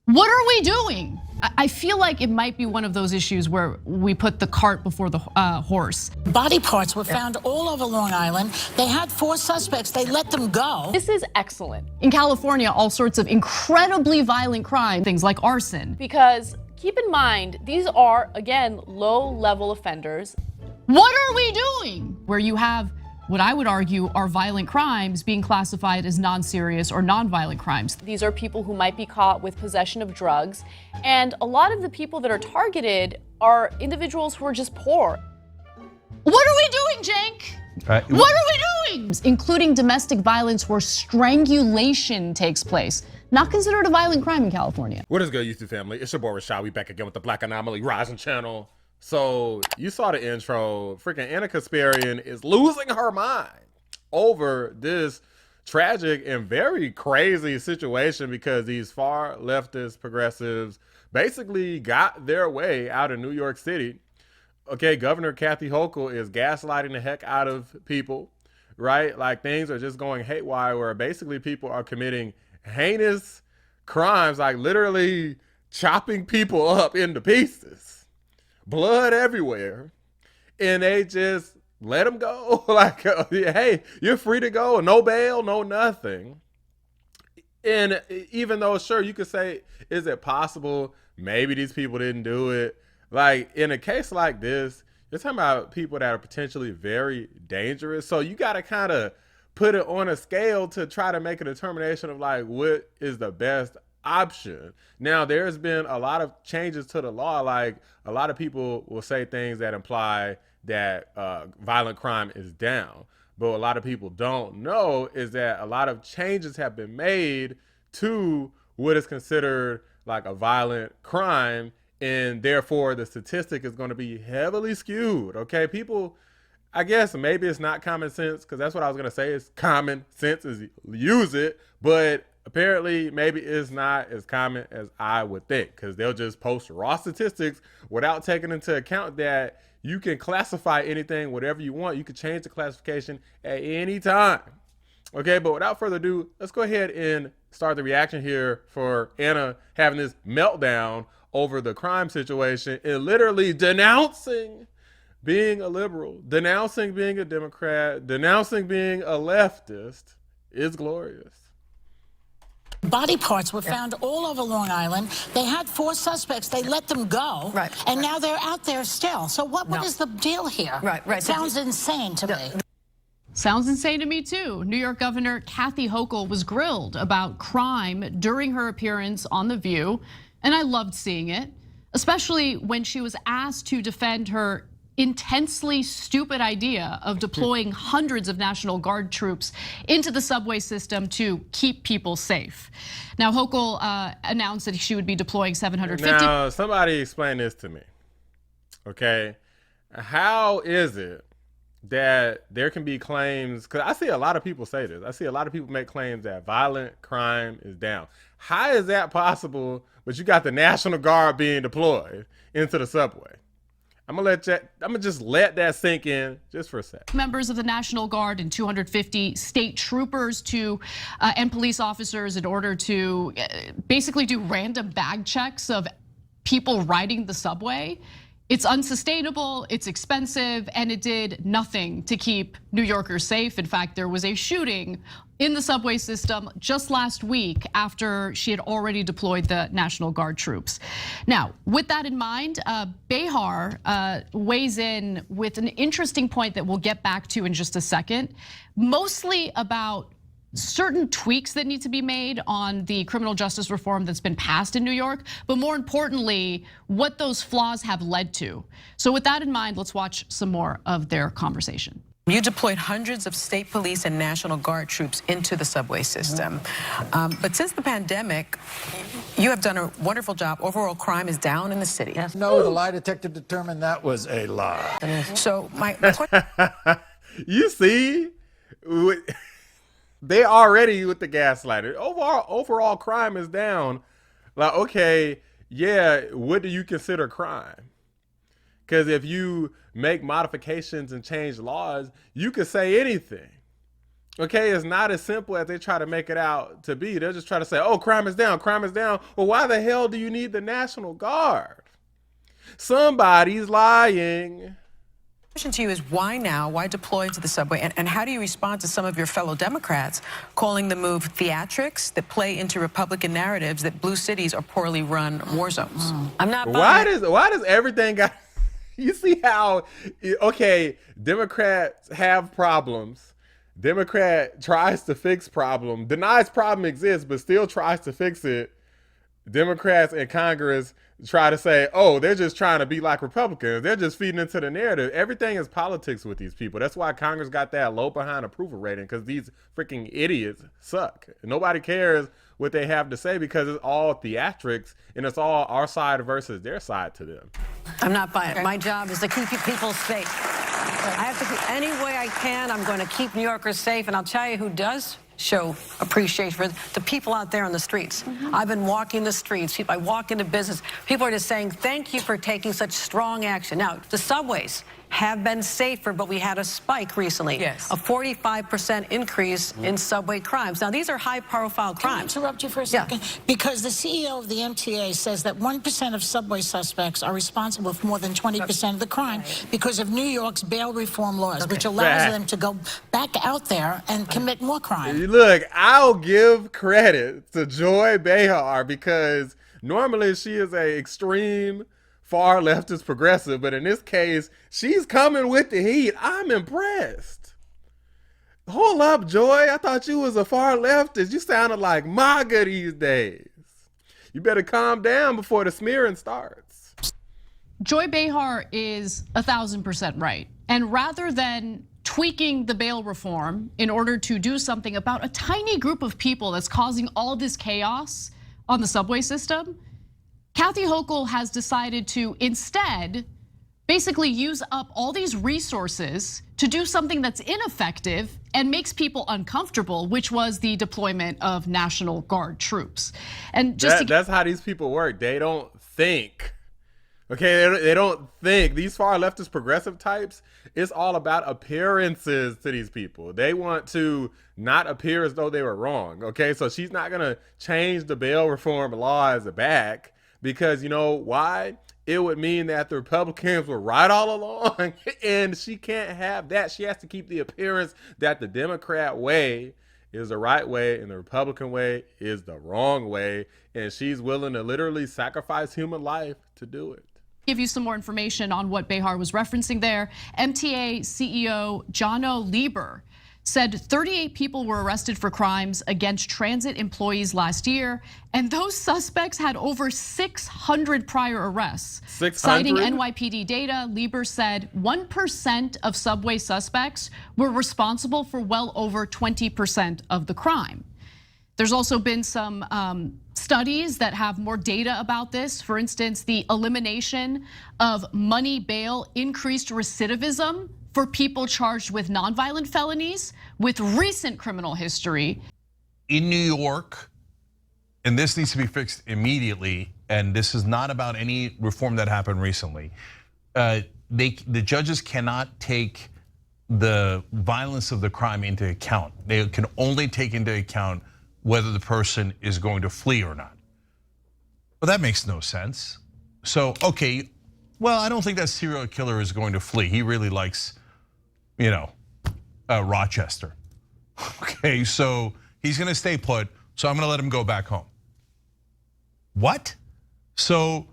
What are we doing? I feel like it might be one of those issues where we put the cart before the horse. Body parts were found all over Long Island. They had 4 suspects. They let them go. This is excellent. In California, all sorts of incredibly violent crime, things like arson. Because keep in mind, these are, again, low-level offenders. What are we doing? Where you have what I would argue are violent crimes being classified as non-serious or non-violent crimes. These are people who might be caught with possession of drugs. And a lot of the people that are targeted are individuals who are just poor. What are we doing, Cenk? What are we doing? Including domestic violence where strangulation takes place. Not considered a violent crime in California. What is good, YouTube family? It's your boy Rashad. We back again with the Black Anomaly Rising channel. So you saw the intro. Freaking Anna Kasparian is losing her mind over this tragic and very crazy situation because these far leftist progressives basically got their way out of New York City. Okay, Governor Kathy Hochul is gaslighting the heck out of people, right? Like things are just going haywire where basically people are committing heinous crimes, like literally chopping people up into pieces. Blood everywhere, and they just let them go. Like, hey, you're free to go, no bail, no nothing. And even though, sure, you could say, is it possible maybe these people didn't do it? Like, in a case like this, you're talking about people that are potentially very dangerous. So you got to kind of put it on a scale to try to make a determination of like, what is the best option. Now, there's been a lot of changes to the law. Like a lot of people will say things that imply that violent crime is down. But what a lot of people don't know is that a lot of changes have been made to what is considered like a violent crime. And therefore the statistic is going to be heavily skewed. Okay, people, I guess maybe it's not common sense, because that's what I was going to say is common sense is use it. But apparently, maybe it's not as common as I would think, because they'll just post raw statistics without taking into account that you can classify anything, whatever you want. You can change the classification at any time. Okay, but without further ado, let's go ahead and start the reaction here for Anna having this meltdown over the crime situation and literally denouncing being a liberal, denouncing being a Democrat, denouncing being a leftist is glorious. Body parts were found all over Long Island. They had 4 suspects. They let them go. Right. And now they're out there still. So what is the deal here? Right. Sounds insane to me. Sounds insane to me too. New York Governor Kathy Hochul was grilled about crime during her appearance on The View, and I loved seeing it, especially when she was asked to defend her intensely stupid idea of deploying hundreds of National Guard troops into the subway system to keep people safe. Now, Hochul announced that she would be deploying 750. Now, somebody explain this to me, okay? How is it that there can be claims, because I see a lot of people say this, I see a lot of people make claims that violent crime is down. How is that possible, but you got the National Guard being deployed into the subway? I'm gonna just let that sink in just for a sec. Members of the National Guard and 250 state troopers and police officers in order to basically do random bag checks of people riding the subway. It's unsustainable, it's expensive, and it did nothing to keep New Yorkers safe. In fact, there was a shooting in the subway system just last week after she had already deployed the National Guard troops. Now, with that in mind, Behar weighs in with an interesting point that we'll get back to in just a second, mostly about certain tweaks that need to be made on the criminal justice reform that's been passed in New York, but more importantly, what those flaws have led to. So with that in mind, let's watch some more of their conversation. You deployed hundreds of state police and National Guard troops into the subway system. But since the pandemic, you have done a wonderful job. Overall crime is down in the city. Yes. No, the lie detector determined that was a lie. So my question. You see? They already with the gaslighter. Overall crime is down. Like, okay, yeah, what do you consider crime? Because if you make modifications and change laws, you could say anything. Okay, it's not as simple as they try to make it out to be. They'll just try to say, oh, crime is down, crime is down. Well, why the hell do you need the National Guard? Somebody's lying. Question to you is why now? Why deploy to the subway? And how do you respond to some of your fellow Democrats calling the move theatrics that play into Republican narratives that blue cities are poorly run war zones? I'm not. Why does everything got? You see how? Okay, Democrats have problems. Democrat tries to fix problem, denies problem exists, but still tries to fix it. Democrats in Congress try to say, oh, they're just trying to be like Republicans. They're just feeding into the narrative. Everything is politics with these people. That's why Congress got that low behind approval rating, because these freaking idiots suck. Nobody cares what they have to say because it's all theatrics and it's all our side versus their side to them. I'm not buying it. My job is to keep people safe. I have to keep, any way I can, I'm going to keep New Yorkers safe. And I'll tell you who does show appreciation for the people out there on the streets. I've been walking the streets. I walk into business. People are just saying, thank you for taking such strong action. Now, the subways have been safer, but we had a spike recently. Yes. A 45% increase in subway crimes. Now, these are high-profile crimes. Can I interrupt you for a second? Yeah. Because the CEO of the MTA says that 1% of subway suspects are responsible for more than 20% of the crime because of New York's bail reform laws, which allows them to go back out there and commit more crime. Look, I'll give credit to Joy Behar because normally she is a extreme far leftist progressive, but in this case, she's coming with the heat. I'm impressed. Hold up, Joy. I thought you was a far leftist. You sounded like MAGA these days. You better calm down before the smearing starts. Joy Behar is 1,000% right. And rather than tweaking the bail reform in order to do something about a tiny group of people that's causing all this chaos on the subway system, Kathy Hochul has decided to instead basically use up all these resources to do something that's ineffective and makes people uncomfortable, which was the deployment of National Guard troops. And just that's how these people work. They don't think. Okay, they don't think. These far leftist progressive types, it's all about appearances to these people. They want to not appear as though they were wrong. Okay, so she's not gonna change the bail reform laws back. Because you know why? It would mean that the Republicans were right all along, and she can't have that. She has to keep the appearance that the Democrat way is the right way and the Republican way is the wrong way, and she's willing to literally sacrifice human life to do it. Give you some more information on what Behar was referencing there. MTA CEO Jono Lieber said 38 people were arrested for crimes against transit employees last year, and those suspects had over 600 prior arrests. 600? Citing NYPD data, Lieber said 1% of subway suspects were responsible for well over 20% of the crime. There's also been some studies that have more data about this. For instance, the elimination of money bail increased recidivism for people charged with nonviolent felonies with recent criminal history. In New York, and this needs to be fixed immediately, and this is not about any reform that happened recently, the judges cannot take the violence of the crime into account. They can only take into account whether the person is going to flee or not. Well, that makes no sense. So, okay, well, I don't think that serial killer is going to flee. He really likes, Rochester. Okay, so he's gonna stay put, so I'm gonna let him go back home. What? So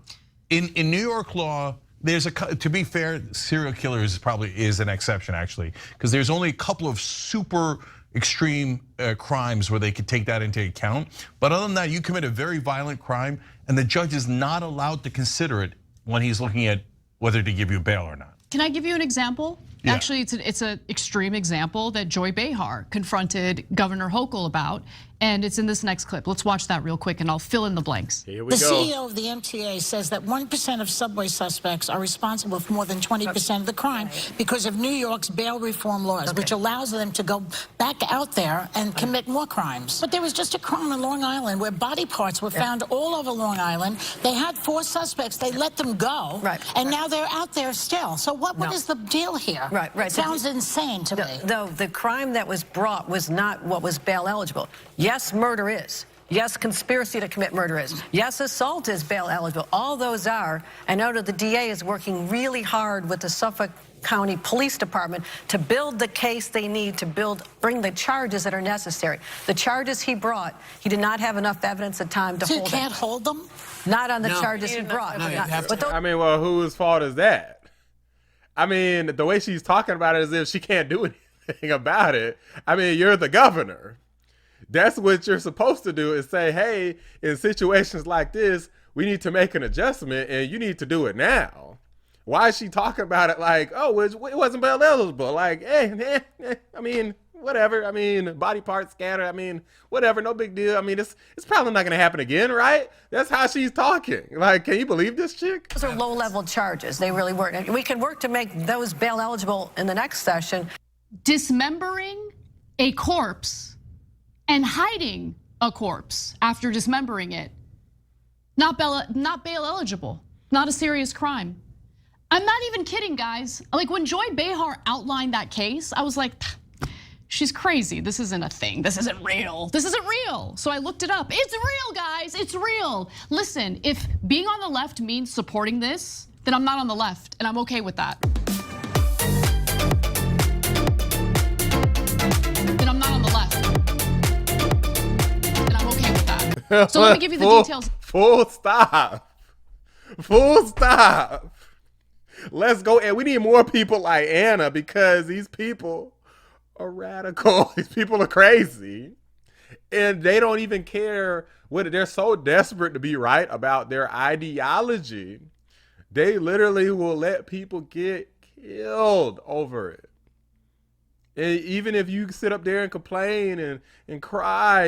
in New York law, there's to be fair, serial killers probably is an exception actually, because there's only a couple of super extreme crimes where they could take that into account. But other than that, you commit a very violent crime and the judge is not allowed to consider it when he's looking at whether to give you bail or not. Can I give you an example? Yeah. Actually, it's an extreme example that Joy Behar confronted Governor Hochul about, and it's in this next clip. Let's watch that real quick, and I'll fill in the blanks. Here we go. The CEO of the MTA says that 1% of subway suspects are responsible for more than 20% of the crime because of New York's bail reform laws, which allows them to go back out there and commit more crimes. But there was just a crime on Long Island where body parts were found all over Long Island. They had 4 suspects. They let them go, and now they're out there still. So what is the deal here? Right. It sounds insane to me. No, the crime that was brought was not what was bail eligible. Yes, murder is. Yes, conspiracy to commit murder is. Yes, assault is bail eligible. All those are. I know that the DA is working really hard with the Suffolk County Police Department to build the case they need to bring the charges that are necessary. The charges he brought, he did not have enough evidence at time to So hold you can't hold them? Not on the charges he brought. No, you have to. I mean, well, whose fault is that? I mean, the way she's talking about it as if she can't do anything about it. I mean, you're the governor. That's what you're supposed to do, is say, hey, in situations like this, we need to make an adjustment and you need to do it now. Why is she talking about it like, oh, it wasn't bail eligible? Like, hey, I mean, whatever. I mean, body parts scattered. I mean, whatever, no big deal. I mean, it's probably not going to happen again, right? That's how she's talking. Like, can you believe this chick? Those are low-level charges. They really weren't. And we can work to make those bail eligible in the next session. Dismembering a corpse and hiding a corpse after dismembering it, not bail eligible, not a serious crime. I'm not even kidding, guys. Like, when Joy Behar outlined that case, I was like, she's crazy. This isn't a thing. This isn't real. This isn't real. So I looked it up. It's real, guys. It's real. Listen, if being on the left means supporting this, then I'm not on the left, and I'm okay with that. Then I'm not on the left, and I'm okay with that. So let me give you the details. Full stop. Full stop. Let's go. And we need more people like Anna, because these people are radical. These people are crazy. And they don't even care what, they're so desperate to be right about their ideology. They literally will let people get killed over it. And even if you sit up there and complain and cry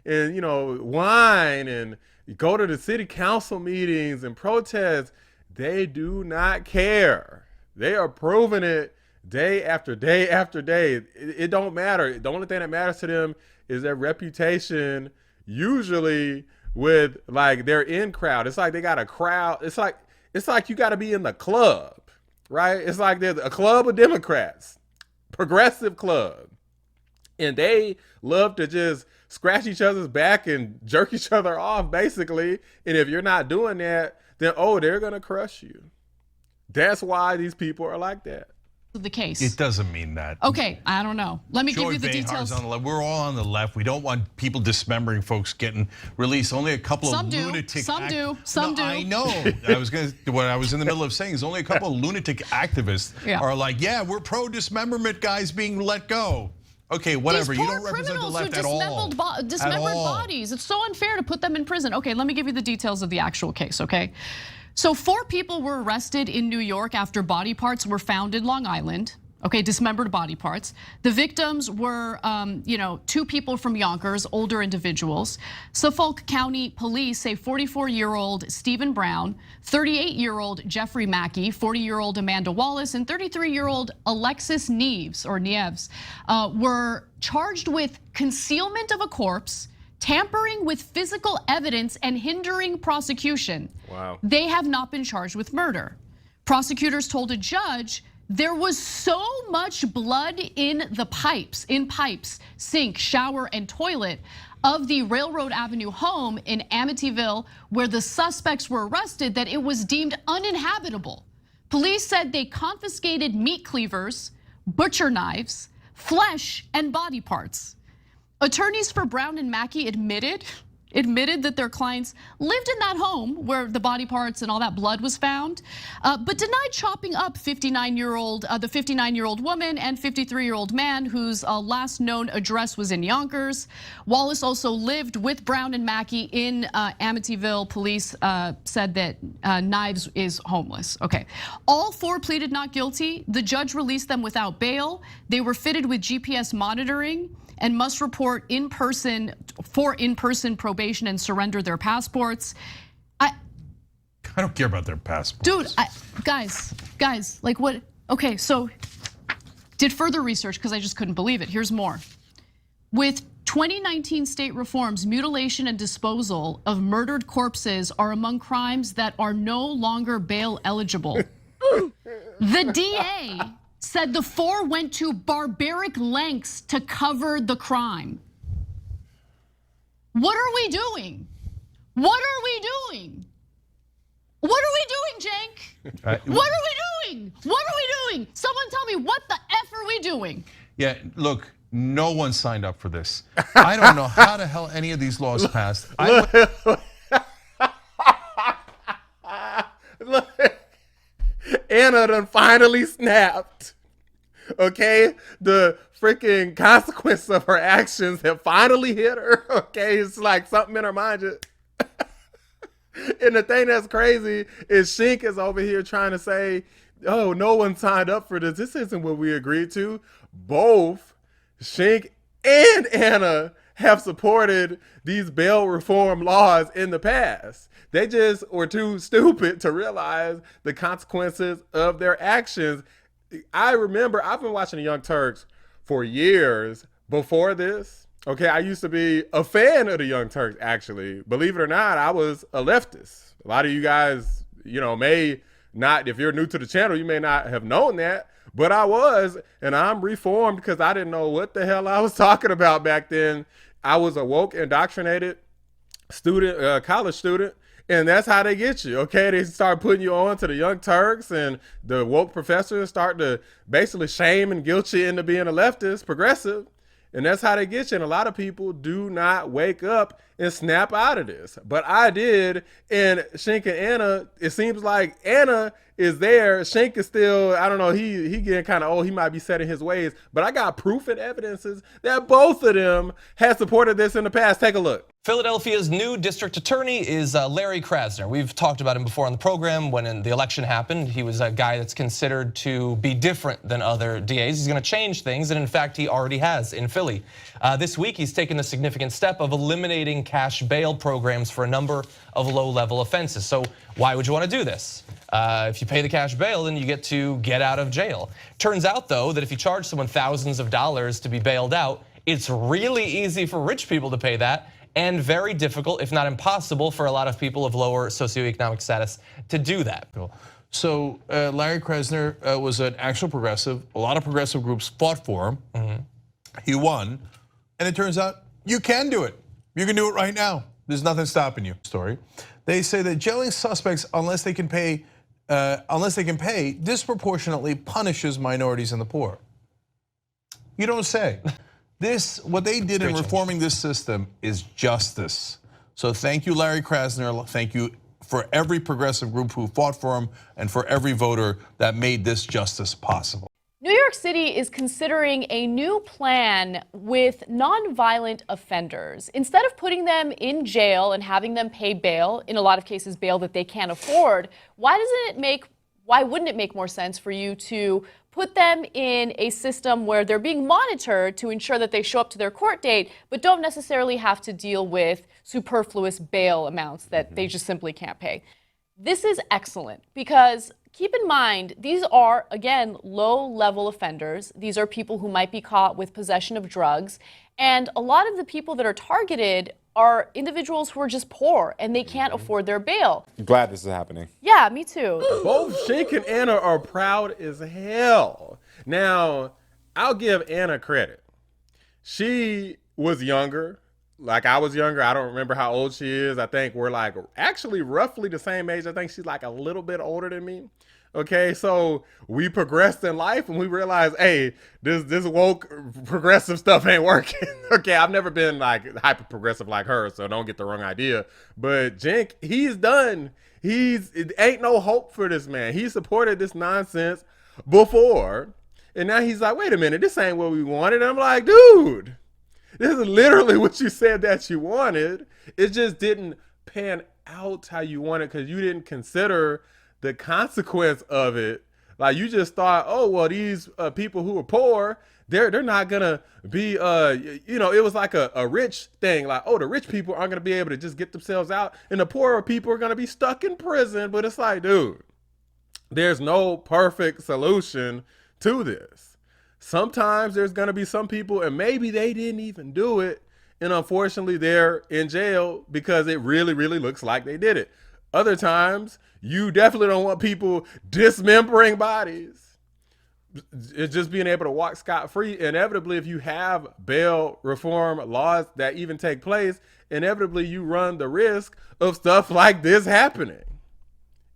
and you know, whine and go to the city council meetings and protest, they do not care. They are proving it day after day after day. It don't matter. The only thing that matters to them is their reputation, usually with like their in crowd. It's like they got a crowd. It's like you got to be in the club, right? It's like there's a club of Democrats, progressive club, and they love to just scratch each other's back and jerk each other off, basically. And if you're not doing that, then, oh, they're going to crush you. That's why these people are like that. The case. It doesn't mean that. Okay, I don't know. Let me give you the details. On the left. We're all on the left. We don't want people dismembering folks getting released. Only a couple of lunatic. Some do. I know. What I was in the middle of saying is only a couple of lunatic activists are like, yeah, we're pro dismemberment guys being let go. Okay, whatever. These poor you don't represent the left at all. Dismembered bodies. It's so unfair to put them in prison. Okay, let me give you the details of the actual case, okay? So 4 people were arrested in New York after body parts were found in Long Island. Okay, dismembered body parts. The victims were, 2 people from Yonkers, older individuals. Suffolk County police say 44-year-old Stephen Brown, 38-year-old Jeffrey Mackey, 40-year-old Amanda Wallace, and 33-year-old Alexis Nieves, were charged with concealment of a corpse, tampering with physical evidence, and hindering prosecution. Wow. They have not been charged with murder. Prosecutors told a judge there was so much blood in the pipes, sink, shower, and toilet of the Railroad Avenue home in Amityville where the suspects were arrested that it was deemed uninhabitable. Police said they confiscated meat cleavers, butcher knives, flesh, and body parts. Attorneys for Brown and Mackey admitted that their clients lived in that home where the body parts and all that blood was found, but denied chopping up the 59-year-old woman and 53-year-old man whose last known address was in Yonkers. Wallace also lived with Brown and Mackey in Amityville. Police said that Nieves is homeless. Okay, all 4 pleaded not guilty. The judge released them without bail. They were fitted with GPS monitoring and must report in-person probation and surrender their passports. I don't care about their passports. Dude, guys, like what? Okay, so did further research because I just couldn't believe it. Here's more. With 2019 state reforms, mutilation and disposal of murdered corpses are among crimes that are no longer bail eligible. The DA said the four went to barbaric lengths to cover the crime. What are we doing? What are we doing? What are we doing, Cenk? What are we doing? What are we doing? Someone tell me, what the F are we doing? Yeah, look, no one signed up for this. I don't know how the hell any of these laws passed. Look, Anna done finally snapped. Okay, the freaking consequences of her actions have finally hit her. Okay, it's like something in her mind just. And the thing that's crazy is Shink is over here trying to say, oh, no one signed up for this. This isn't what we agreed to. Both Shink and Anna have supported these bail reform laws in the past. They just were too stupid to realize the consequences of their actions. I remember I've been watching the Young Turks for years before this. Okay, I used to be a fan of the Young Turks, actually. Believe it or not, I was a leftist. A lot of you guys, may not, if you're new to the channel, you may not have known that, but I was, and I'm reformed because I didn't know what the hell I was talking about back then. I was a woke, indoctrinated student, college student, and that's how they get you, okay? They start putting you on to the Young Turks, and the woke professors start to basically shame and guilt you into being a leftist, progressive. And that's how they get you. And a lot of people do not wake up and snap out of this. But I did. And Shink and Anna, it seems like Anna is there. Shink is still, I don't know, he getting kind of old. He might be set in his ways. But I got proof and evidences that both of them had supported this in the past. Take a look. Philadelphia's new district attorney is Larry Krasner. We've talked about him before on the program. When the election happened, he was a guy that's considered to be different than other DAs. He's going to change things, and in fact, he already has in Philly. This week, he's taken the significant step of eliminating cash bail programs for a number of low-level offenses. So why would you want to do this? If you pay the cash bail, then you get to get out of jail. Turns out, though, that if you charge someone thousands of dollars to be bailed out, it's really easy for rich people to pay that, and very difficult, if not impossible, for a lot of people of lower socioeconomic status to do that. So Larry Krasner was an actual progressive. A lot of progressive groups fought for him. He won, and it turns out you can do it. You can do it right now. There's nothing stopping you. Story. They say that jailing suspects unless they can pay disproportionately punishes minorities and the poor. You don't say. What they did in reforming this system is justice. So thank you, Larry Krasner. Thank you for every progressive group who fought for him and for every voter that made this justice possible. New York City is considering a new plan with nonviolent offenders. Instead of putting them in jail and having them pay bail, in a lot of cases bail that they can't afford, why wouldn't it make more sense for you to put them in a system where they're being monitored to ensure that they show up to their court date, but don't necessarily have to deal with superfluous bail amounts that they just simply can't pay? This is excellent because keep in mind, these are, again, low-level offenders. These are people who might be caught with possession of drugs. And a lot of the people that are targeted are individuals who are just poor and they can't afford their bail. Glad this is happening. Yeah, me too. Both Shink and Anna are proud as hell. Now, I'll give Anna credit. She was younger. Like I was younger. I don't remember how old she is. I think we're like actually roughly the same age. I think she's like a little bit older than me. Okay, so we progressed in life and we realized, hey, this woke progressive stuff ain't working. Okay, I've never been like hyper progressive like her, so don't get the wrong idea. But Cenk, he's done. It ain't no hope for this man. He supported this nonsense before, and now he's like, wait a minute, this ain't what we wanted. And I'm like, dude, this is literally what you said that you wanted. It just didn't pan out how you wanted because you didn't consider the consequence of it. Like you just thought, oh, well, these people who are poor, they're not gonna be, it was like a rich thing. Like, oh, the rich people aren't gonna be able to just get themselves out and the poorer people are gonna be stuck in prison. But it's like, dude, there's no perfect solution to this. Sometimes there's gonna be some people and maybe they didn't even do it. And unfortunately they're in jail because it really, really looks like they did it. Other times, you definitely don't want people dismembering bodies. it's just being able to walk scot-free. Inevitably, if you have bail reform laws that even take place, inevitably you run the risk of stuff like this happening.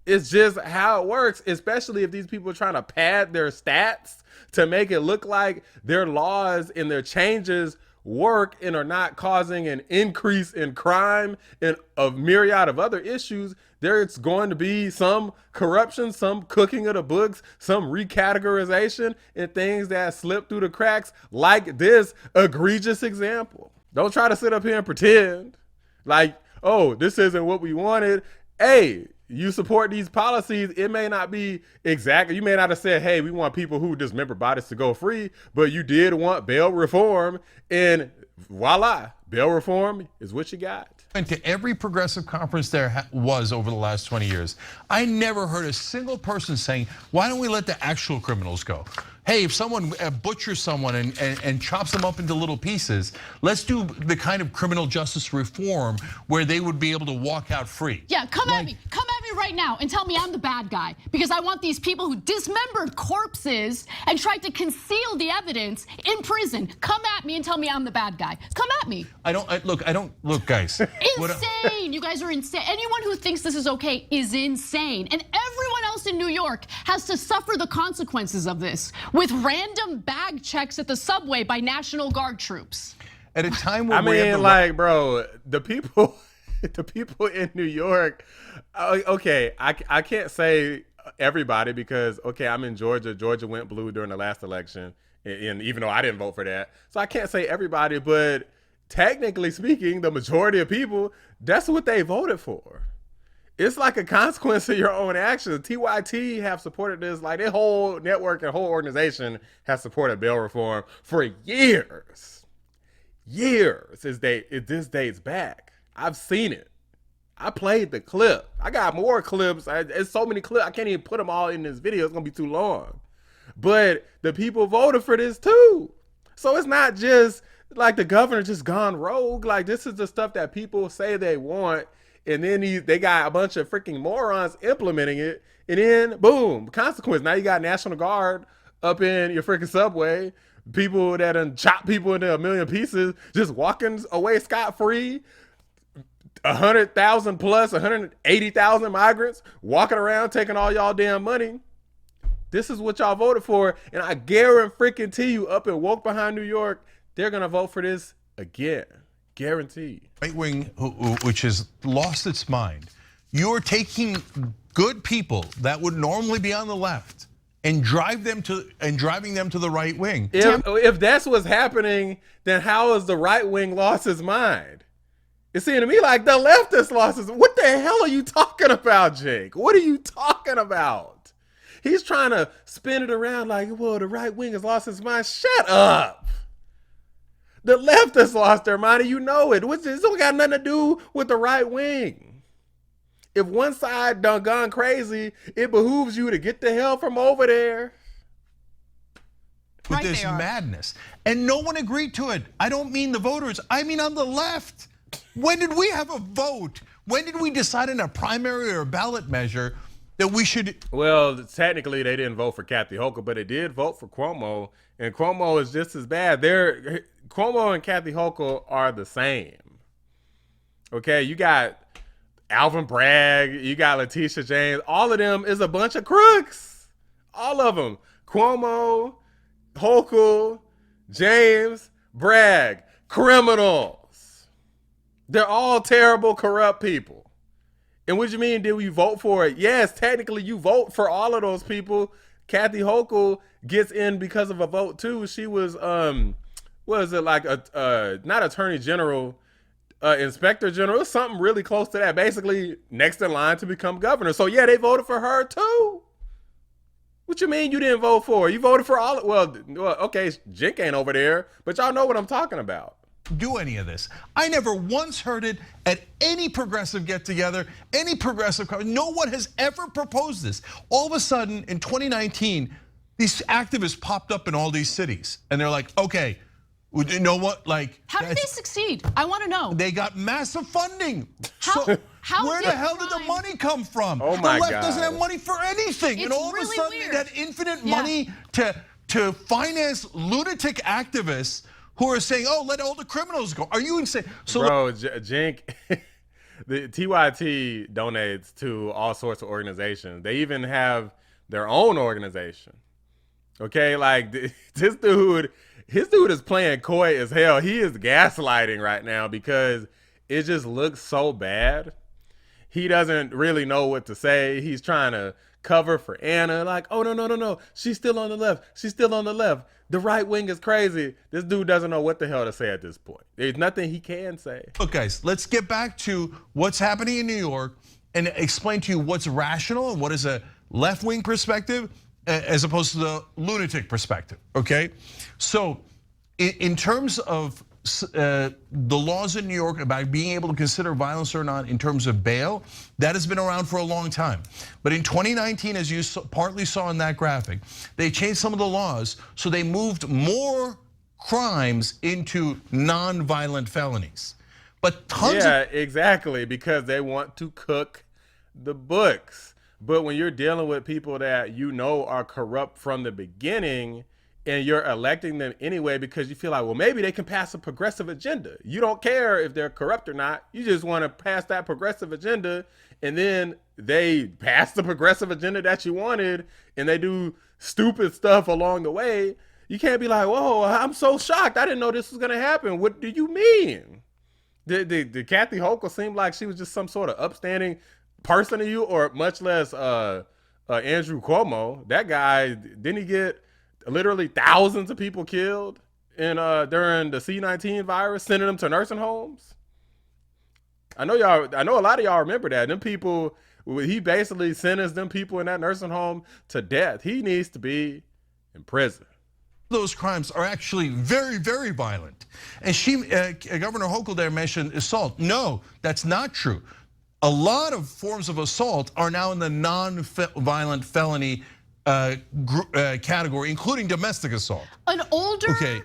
It's just how it works, especially if these people are trying to pad their stats to make it look like their laws and their changes work and are not causing an increase in crime and a myriad of other issues. There's going to be some corruption, some cooking of the books, some recategorization, and things that slip through the cracks, like this egregious example. Don't try to sit up here and pretend like, oh, this isn't what we wanted. Hey, you support these policies. It may not be exactly, you may not have said, hey, we want people who dismember bodies to go free, but you did want bail reform, and voila, bail reform is what you got. Went to every progressive conference there was over the last 20 years. I never heard a single person saying, why don't we let the actual criminals go? Hey, if someone butchers someone and chops them up into little pieces, let's do the kind of criminal justice reform where they would be able to walk out free. Yeah, come at me right now and tell me I'm the bad guy, because I want these people who dismembered corpses and tried to conceal the evidence in prison. Come at me and tell me I'm the bad guy. Come at me. Look, guys. Insane, you guys are insane. Anyone who thinks this is okay is insane. And everyone else in New York has to suffer the consequences of this, with random bag checks at the subway by National Guard troops. At a time where bro, the people in New York, okay, I can't say everybody because, okay, I'm in Georgia. Georgia went blue during the last election, and even though I didn't vote for that. So I can't say everybody, but technically speaking, the majority of people, that's what they voted for. It's like a consequence of your own actions. TYT have supported this, like their whole network and whole organization has supported bail reform for years. Years, this dates back. I've seen it. I played the clip. I got more clips. It's so many clips. I can't even put them all in this video. It's gonna be too long. But the people voted for this too. So it's not just like the governor just gone rogue. Like, this is the stuff that people say they want. And then they got a bunch of freaking morons implementing it. And then, boom, consequence. Now you got National Guard up in your freaking subway. People that done chop people into a million pieces, just walking away scot-free. 100,000 plus, 180,000 migrants walking around taking all y'all damn money. This is what y'all voted for. And I guarantee you, up in Woke Behind New York, they're going to vote for this again. Guaranteed. Right wing, which has lost its mind. You're taking good people that would normally be on the left and driving them to the right wing. If that's what's happening, then how has the right wing lost his mind? It seemed to me like the leftist lost his. What the hell are you talking about, Jake? What are you talking about? He's trying to spin it around like, well, the right wing has lost his mind. Shut up. The leftists lost their mind, and you know it. This don't got nothing to do with the right wing. If one side done gone crazy, it behooves you to get the hell from over there. With this madness. And no one agreed to it. I don't mean the voters, I mean on the left. When did we have a vote? When did we decide in a primary or a ballot measure that we should? Well, technically they didn't vote for Kathy Hochul, but they did vote for Cuomo, and Cuomo is just as bad. Cuomo and Kathy Hochul are the same. Okay, you got Alvin Bragg, you got Letitia James. All of them is a bunch of crooks. All of them. Cuomo, Hochul, James, Bragg, criminals. They're all terrible, corrupt people. And what do you mean, did we vote for it? Yes, technically you vote for all of those people. Kathy Hochul gets in because of a vote too. She was, what is it, like not attorney general, inspector general, something really close to that. Basically next in line to become governor. So yeah, they voted for her too. What you mean you didn't vote for her? You voted for all, well, okay, Jink ain't over there, but y'all know what I'm talking about. Do any of this. I never once heard it at any progressive get together, any progressive, no one has ever proposed this. All of a sudden in 2019, these activists popped up in all these cities and they're like, okay, You know what? Like, How did they succeed? I want to know. they got massive funding. How where the hell did the money come from? Oh my the left God. doesn't have money for anything, and It's all really of a sudden weird. they had infinite Yeah. money to finance lunatic activists who are saying, "Oh, let all the criminals go." Are you insane? So Bro, Jink, the TYT donates to all sorts of organizations. They even have their own organization. Okay, like this dude, his dude is playing coy as hell. He is gaslighting right now because it just looks so bad. He doesn't really know what to say. He's trying to cover for Anna, like, oh, no. She's still on the left. She's still on the left. The right wing is crazy. This dude doesn't know what the hell to say at this point. There's nothing he can say. look, guys, let's get back to what's happening in New York and explain to you what's rational and what is a left-wing perspective as opposed to the lunatic perspective, okay? So in terms of the laws in New York about being able to consider violence or not in terms of bail, that has been around for a long time. But in 2019, as you partly saw in that graphic, they changed some of the laws, so they moved more crimes into non-violent felonies. But tons of exactly, because they want to cook the books. But when you're dealing with people that you know are corrupt from the beginning, and you're electing them anyway because you feel like, well, maybe they can pass a progressive agenda. You don't care if they're corrupt or not. You just want to pass that progressive agenda, and then they pass the progressive agenda that you wanted, and they do stupid stuff along the way. You can't be like, whoa, I'm so shocked. I didn't know this was going to happen. What do you mean? Did Kathy Hochul seem like she was just some sort of upstanding person to you, or much less Andrew Cuomo? That guy, didn't he get literally thousands of people killed in during the C-19 virus, sending them to nursing homes? I know a lot of y'all remember that. Them people, he basically sentenced them people in that nursing home to death. He needs to be in prison. those crimes are actually very, very violent. And Governor Hochul there mentioned assault. No, that's not true. A lot of forms of assault are now in the non-violent felony category, including domestic assault. An older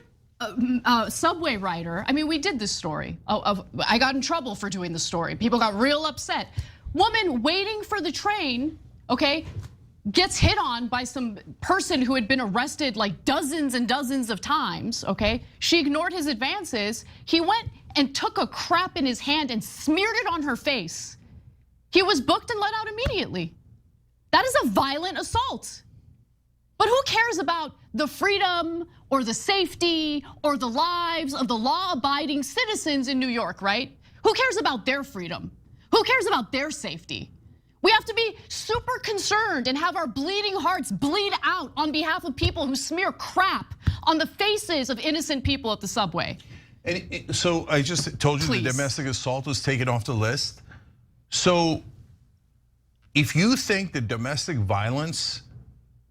subway rider. I mean, we did this story. I got in trouble for doing the story. People got real upset. Woman waiting for the train, okay, gets hit on by some person who had been arrested like dozens and dozens of times, okay? She ignored his advances. He went and took a crap in his hand and smeared it on her face. He was booked and let out immediately. That is a violent assault. But who cares about the freedom or the safety or the lives of the law-abiding citizens in New York, right? Who cares about their freedom? Who cares about their safety? We have to be super concerned and have our bleeding hearts bleed out on behalf of people who smear crap on the faces of innocent people at the subway. And so I just told you the domestic assault was taken off the list. So if you think that domestic violence,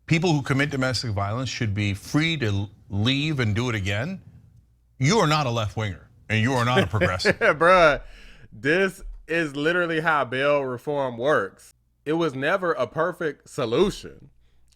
people who commit domestic violence should be free to leave and do it again, you are not a left winger and you are not a progressive. Bruh, this is literally how bail reform works. It was never a perfect solution,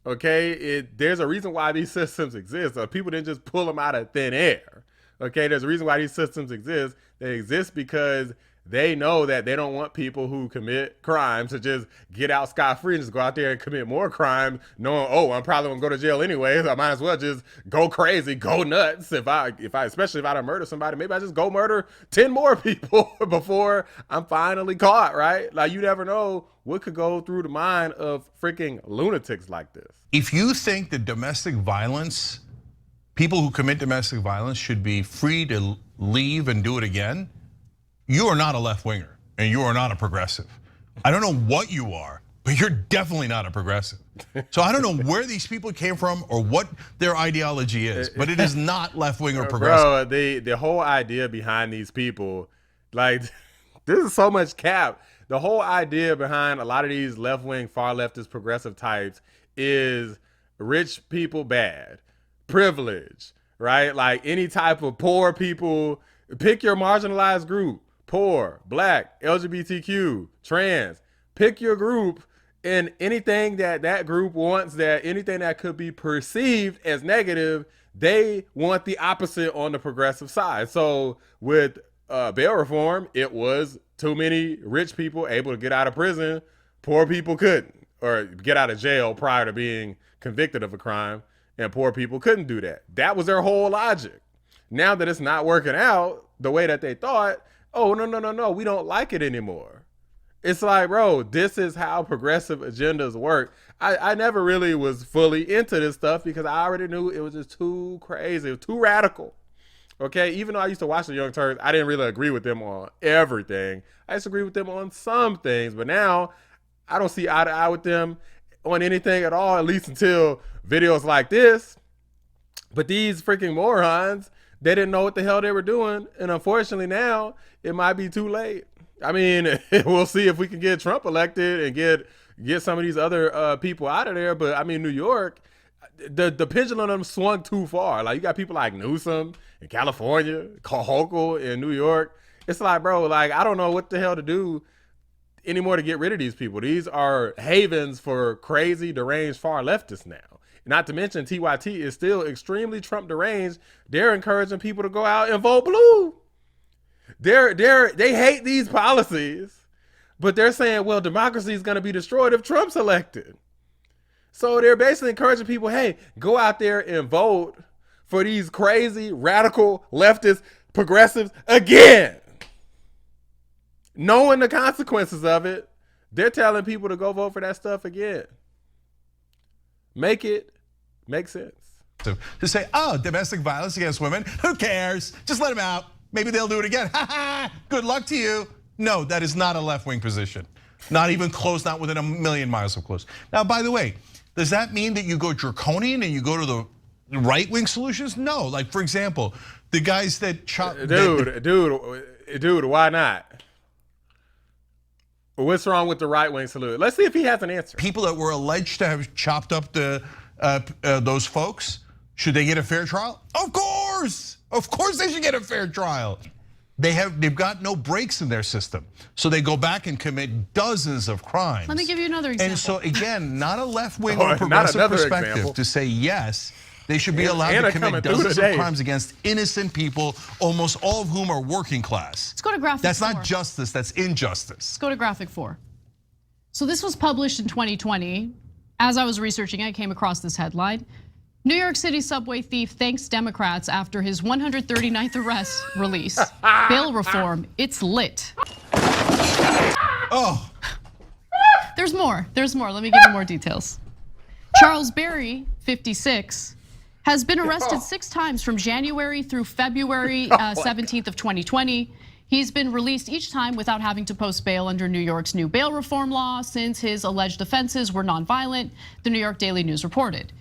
okay? There's a reason why these systems exist. People didn't just pull them out of thin air, okay? There's a reason why these systems exist. They exist because they know that they don't want people who commit crimes to just get out scot-free and just go out there and commit more crimes, knowing, oh, I'm probably gonna go to jail anyway, so I might as well just go crazy, go nuts. Especially if I don't murder somebody, maybe I just go murder 10 more people before I'm finally caught, right? Like, you never know what could go through the mind of freaking lunatics like this. If you think that domestic violence, people who commit domestic violence should be free to leave and do it again, you are not a left winger and you are not a progressive. I don't know what you are, but you're definitely not a progressive. So I don't know where these people came from or what their ideology is, but it is not left wing or progressive. Bro, the whole idea behind these people, like, this is so much cap. The whole idea behind a lot of these left wing, far leftist, progressive types is rich people bad, privilege, right? Like any type of poor people, pick your marginalized group. Poor, black, LGBTQ, trans, pick your group And anything that group wants, that anything that could be perceived as negative, they want the opposite on the progressive side. So with bail reform, it was too many rich people able to get out of prison. Poor people couldn't, or get out of jail prior to being convicted of a crime, and poor people couldn't do that. That was their whole logic. Now that it's not working out the way that they thought, oh, no, we don't like it anymore. It's like, bro, this is how progressive agendas work. I never really was fully into this stuff because I already knew it was just too crazy, it was too radical. Okay, even though I used to watch the Young Turks, I didn't really agree with them on everything. I used to agree with them on some things, but now I don't see eye to eye with them on anything at all, at least until videos like this. But these freaking morons, they didn't know what the hell they were doing. And unfortunately now, it might be too late. I mean, we'll see if we can get Trump elected and get some of these other people out of there. But I mean, New York, the pendulum on them swung too far. Like, you got people like Newsom in California, Hochul in New York. It's like, bro, like, I don't know what the hell to do anymore to get rid of these people. These are havens for crazy, deranged, far leftists now. Not to mention TYT is still extremely Trump deranged. They're encouraging people to go out and vote blue. They hate these policies, but they're saying, well, democracy is going to be destroyed if Trump's elected. So they're basically encouraging people, hey, go out there and vote for these crazy, radical, leftist, progressives again. Knowing the consequences of it, they're telling people to go vote for that stuff again. Make it make sense. To say, oh, domestic violence against women, who cares? Just let them out. Maybe they'll do it again. Good luck to you. No, that is not a left-wing position. Not even close, not within a million miles of close. Now, by the way, does that mean that you go draconian and you go to the right-wing solutions? No, like for example, the guys that chop. Dude, why not? What's wrong with the right-wing solution? Let's see if he has an answer. People that were alleged to have chopped up those folks, should they get a fair trial? Of course they should get a fair trial. They've got no breaks in their system. So they go back and commit dozens of crimes. Let me give you another example. And so again, not a left-wing or progressive perspective example. To say yes, they should be allowed to commit dozens of crimes against innocent people, almost all of whom are working class. Let's go to graphic 4. That's not justice, that's injustice. Let's go to graphic 4. So this was published in 2020. As I was researching, I came across this headline. New York City subway thief thanks Democrats after his 139th arrest release. Bail reform, it's lit. Oh. There's more. Let me give you more details. Charles Berry, 56, has been arrested 6 times from January through February 17th of 2020. He's been released each time without having to post bail under New York's new bail reform law since his alleged offenses were nonviolent, the New York Daily News reported.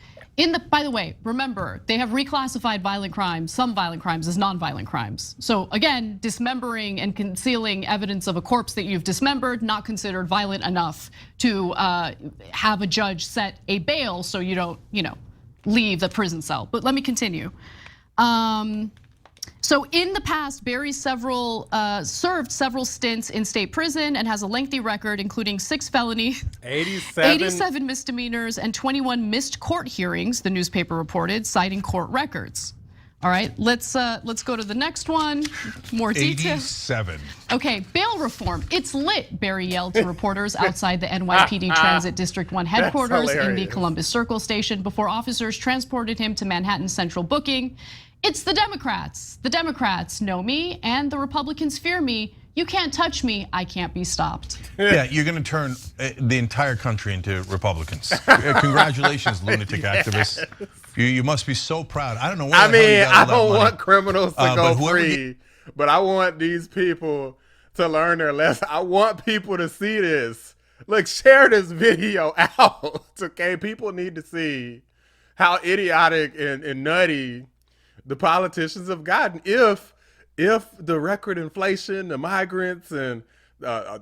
By the way, remember, they have reclassified violent crimes, some violent crimes, as nonviolent crimes. So again, dismembering and concealing evidence of a corpse that you've dismembered, not considered violent enough to have a judge set a bail so you don't, leave the prison cell. But let me continue. So in the past, Berry served several stints in state prison and has a lengthy record, including 6 felony, 87 misdemeanors, and 21 missed court hearings, the newspaper reported, citing court records. All right, let's go to the next one. More details. 87. Okay, bail reform. It's lit, Berry yelled to reporters outside the NYPD Transit District 1 headquarters in the Columbus Circle station before officers transported him to Manhattan Central Booking. It's the Democrats. The Democrats know me and the Republicans fear me. You can't touch me, I can't be stopped. Yeah, you're gonna turn the entire country into Republicans. Congratulations, lunatic activists. You must be so proud. I don't know where I the hell you mean, got I all that don't money. want criminals to go but free, but I want these people to learn their lesson. I want people to see this. Look, share this video out, okay? People need to see how idiotic and nutty the politicians have gotten. If the record inflation, the migrants, and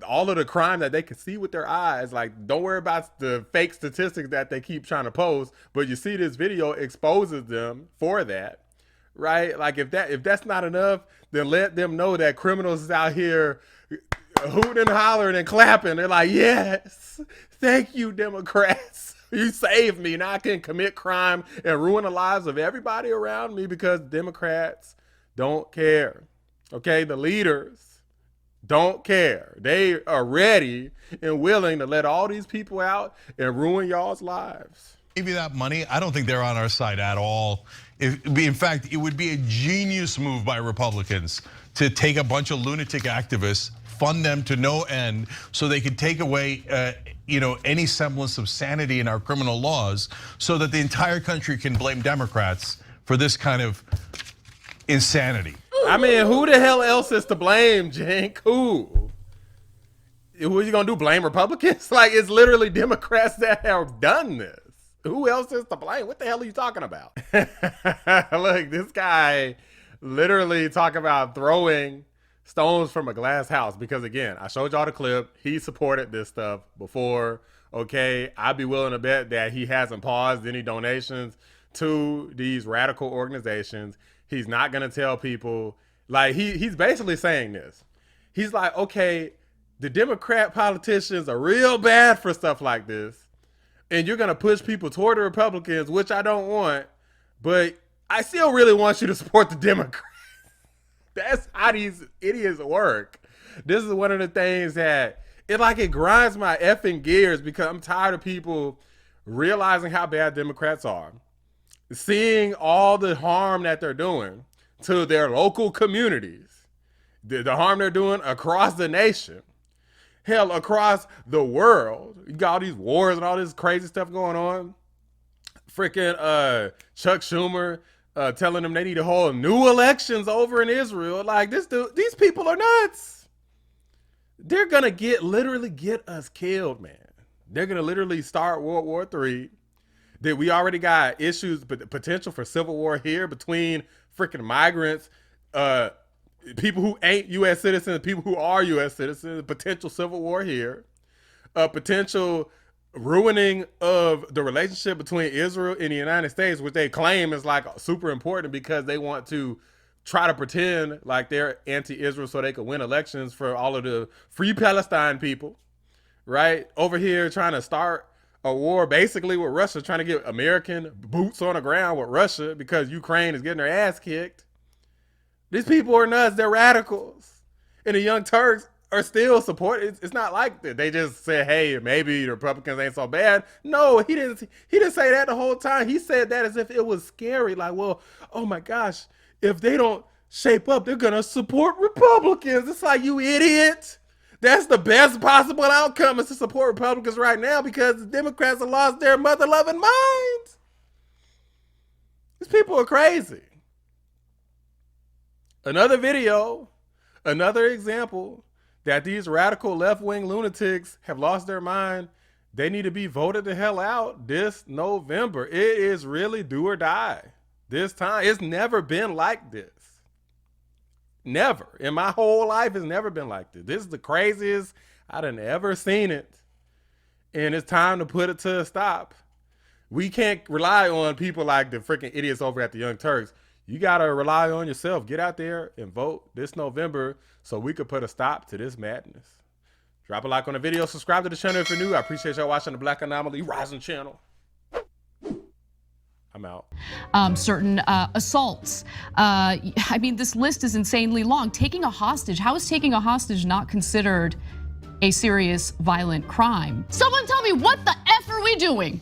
all of the crime that they can see with their eyes, like, don't worry about the fake statistics that they keep trying to post, but you see this video exposes them for that, right? Like, if that's not enough, then let them know that criminals is out here hooting and hollering and clapping. They're like, yes, thank you, Democrats. You saved me. Now I can commit crime and ruin the lives of everybody around me because Democrats don't care. Okay, the leaders don't care. They are ready and willing to let all these people out and ruin y'all's lives. Give you that money, I don't think they're on our side at all. In fact, it would be a genius move by Republicans to take a bunch of lunatic activists, fund them to no end, so they could take away any semblance of sanity in our criminal laws, so that the entire country can blame Democrats for this kind of insanity. I mean, who the hell else is to blame, Jink? Who? Who are you gonna do? Blame Republicans? Like, it's literally Democrats that have done this. Who else is to blame? What the hell are you talking about? Look, this guy literally talking about throwing stones from a glass house because, again, I showed y'all the clip. He supported this stuff before. Okay, I'd be willing to bet that he hasn't paused any donations to these radical organizations. He's not gonna tell people, like, he's basically saying this. He's like, okay, the Democrat politicians are real bad for stuff like this, and you're gonna push people toward the Republicans, which I don't want, but I still really want you to support the Democrats. That's how these idiots work. This is one of the things that it grinds my effing gears because I'm tired of people realizing how bad Democrats are, seeing all the harm that they're doing to their local communities, the harm they're doing across the nation, hell, across the world. You got all these wars and all this crazy stuff going on. Freaking Chuck Schumer telling them they need to hold new elections over in Israel. Like, these people are nuts. They're gonna literally get us killed, man. They're gonna literally start World War III. That we already got issues, but the potential for civil war here between freaking migrants, people who ain't U.S. citizens, people who are U.S. citizens, potential civil war here, potential ruining of the relationship between Israel and the United States, which they claim is like super important because they want to try to pretend like they're anti-Israel so they could win elections for all of the free Palestine people, right? Over here trying to start a war basically with Russia, trying to get American boots on the ground with Russia because Ukraine is getting their ass kicked. These people are nuts. They're radicals. And the Young Turks are still supporting. It's not like that. They just said, hey, maybe the Republicans ain't so bad. No, he didn't say that the whole time. He said that as if it was scary. Like, well, oh my gosh, if they don't shape up, they're going to support Republicans. It's like, you idiot. That's the best possible outcome, is to support Republicans right now because the Democrats have lost their mother-loving minds. These people are crazy. Another video, another example that these radical left-wing lunatics have lost their mind. They need to be voted the hell out this November. It is really do or die this time. It's never been like this. Never. In my whole life, it's never been like this. This is the craziest I'd ever seen it. And it's time to put it to a stop. We can't rely on people like the freaking idiots over at the Young Turks. You got to rely on yourself. Get out there and vote this November so we could put a stop to this madness. Drop a like on the video. Subscribe to the channel if you're new. I appreciate y'all watching the Black Anomaly Rising channel. I'm out. Certain assaults. I mean, this list is insanely long. Taking a hostage. How is taking a hostage not considered a serious violent crime? Someone tell me, what the F are we doing?